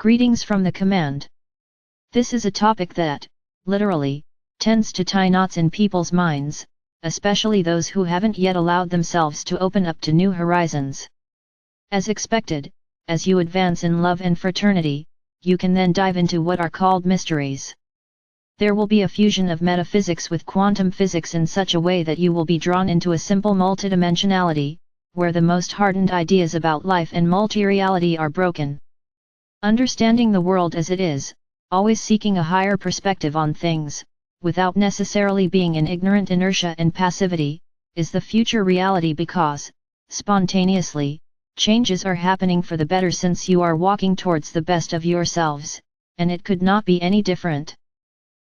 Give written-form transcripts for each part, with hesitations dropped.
Greetings from the command. This is a topic that, literally, tends to tie knots in people's minds, especially those who haven't yet allowed themselves to open up to new horizons. As expected, as you advance in love and fraternity, you can then dive into what are called mysteries. There will be a fusion of metaphysics with quantum physics in such a way that you will be drawn into a simple multidimensionality, where the most hardened ideas about life and multi-reality are broken. Understanding the world as it is, always seeking a higher perspective on things, without necessarily being in ignorant inertia and passivity, is the future reality because, spontaneously, changes are happening for the better since you are walking towards the best of yourselves, and it could not be any different.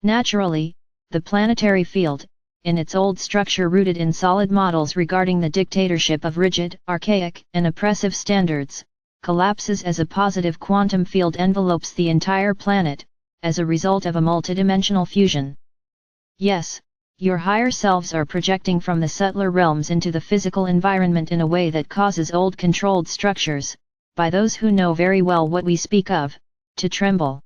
Naturally, the planetary field, in its old structure rooted in solid models regarding the dictatorship of rigid, archaic, and oppressive standards, collapses as a positive quantum field envelopes the entire planet, as a result of a multidimensional fusion. Yes, your higher selves are projecting from the subtler realms into the physical environment in a way that causes old controlled structures, by those who know very well what we speak of, to tremble.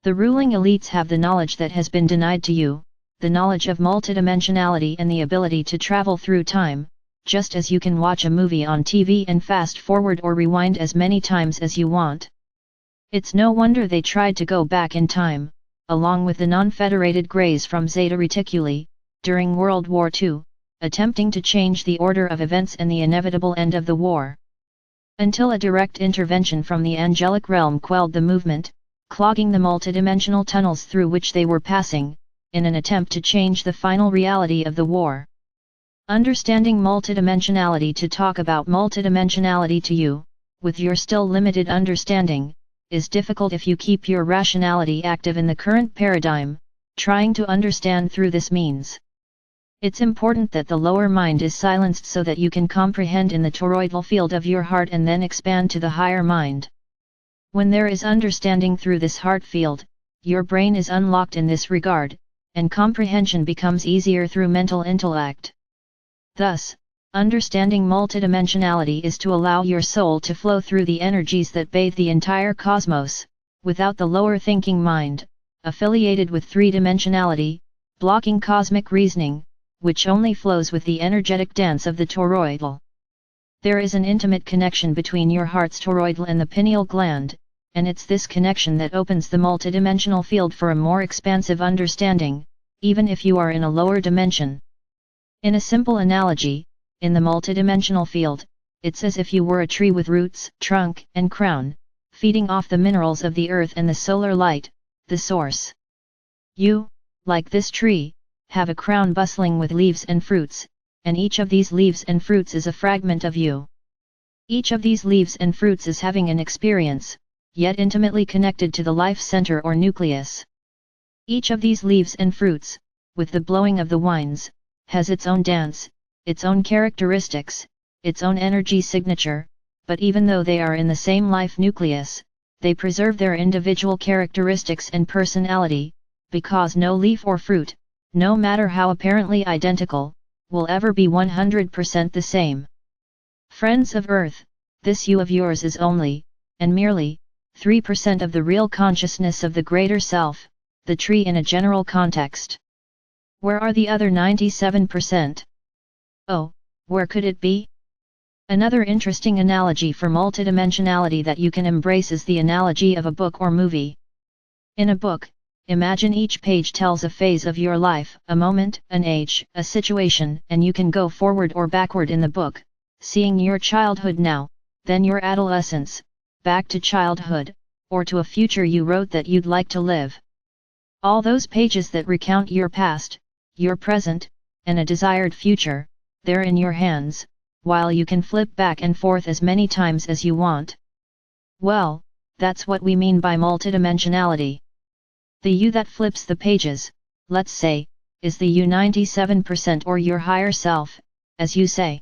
The ruling elites have the knowledge that has been denied to you, the knowledge of multidimensionality and the ability to travel through time, just as you can watch a movie on TV and fast forward or rewind as many times as you want. It's no wonder they tried to go back in time, along with the non-federated Greys from Zeta Reticuli, during World War II, attempting to change the order of events and the inevitable end of the war. Until a direct intervention from the angelic realm quelled the movement, clogging the multidimensional tunnels through which they were passing, in an attempt to change the final reality of the war. Understanding multidimensionality to talk about multidimensionality to you, with your still limited understanding, is difficult if you keep your rationality active in the current paradigm, trying to understand through this means. It's important that the lower mind is silenced so that you can comprehend in the toroidal field of your heart and then expand to the higher mind. When there is understanding through this heart field, your brain is unlocked in this regard, and comprehension becomes easier through mental intellect. Thus, understanding multidimensionality is to allow your soul to flow through the energies that bathe the entire cosmos, without the lower thinking mind, affiliated with three-dimensionality, blocking cosmic reasoning, which only flows with the energetic dance of the toroidal. There is an intimate connection between your heart's toroidal and the pineal gland, and it's this connection that opens the multidimensional field for a more expansive understanding, even if you are in a lower dimension. In a simple analogy, in the multidimensional field, it's as if you were a tree with roots, trunk, and crown, feeding off the minerals of the earth and the solar light, the source. You, like this tree, have a crown bustling with leaves and fruits, and each of these leaves and fruits is a fragment of you. Each of these leaves and fruits is having an experience, yet intimately connected to the life center or nucleus. Each of these leaves and fruits, with the blowing of the winds, has its own dance, its own characteristics, its own energy signature, but even though they are in the same life nucleus, they preserve their individual characteristics and personality, because no leaf or fruit, no matter how apparently identical, will ever be 100% the same. Friends of Earth, this you of yours is only, and merely, 3% of the real consciousness of the greater self, the tree in a general context. Where are the other 97%? Oh, where could it be? Another interesting analogy for multidimensionality that you can embrace is the analogy of a book or movie. In a book, imagine each page tells a phase of your life, a moment, an age, a situation, and you can go forward or backward in the book, seeing your childhood now, then your adolescence, back to childhood, or to a future you wrote that you'd like to live. All those pages that recount your past, your present, and a desired future, they're in your hands, while you can flip back and forth as many times as you want. Well, that's what we mean by multidimensionality. The you that flips the pages, let's say, is the you 97% or your higher self, as you say.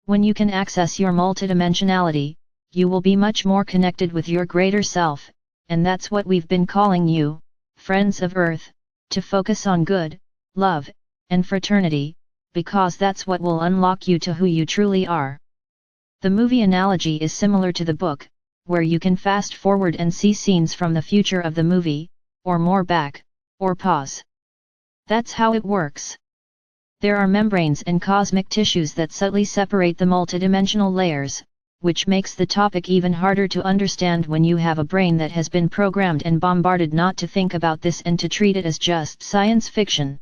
When you can access your multidimensionality, you will be much more connected with your greater self, and that's what we've been calling you, friends of Earth, to focus on good, love, and fraternity, because that's what will unlock you to who you truly are. The movie analogy is similar to the book, where you can fast forward and see scenes from the future of the movie, or more back, or pause. That's how it works. There are membranes and cosmic tissues that subtly separate the multidimensional layers, which makes the topic even harder to understand when you have a brain that has been programmed and bombarded not to think about this and to treat it as just science fiction.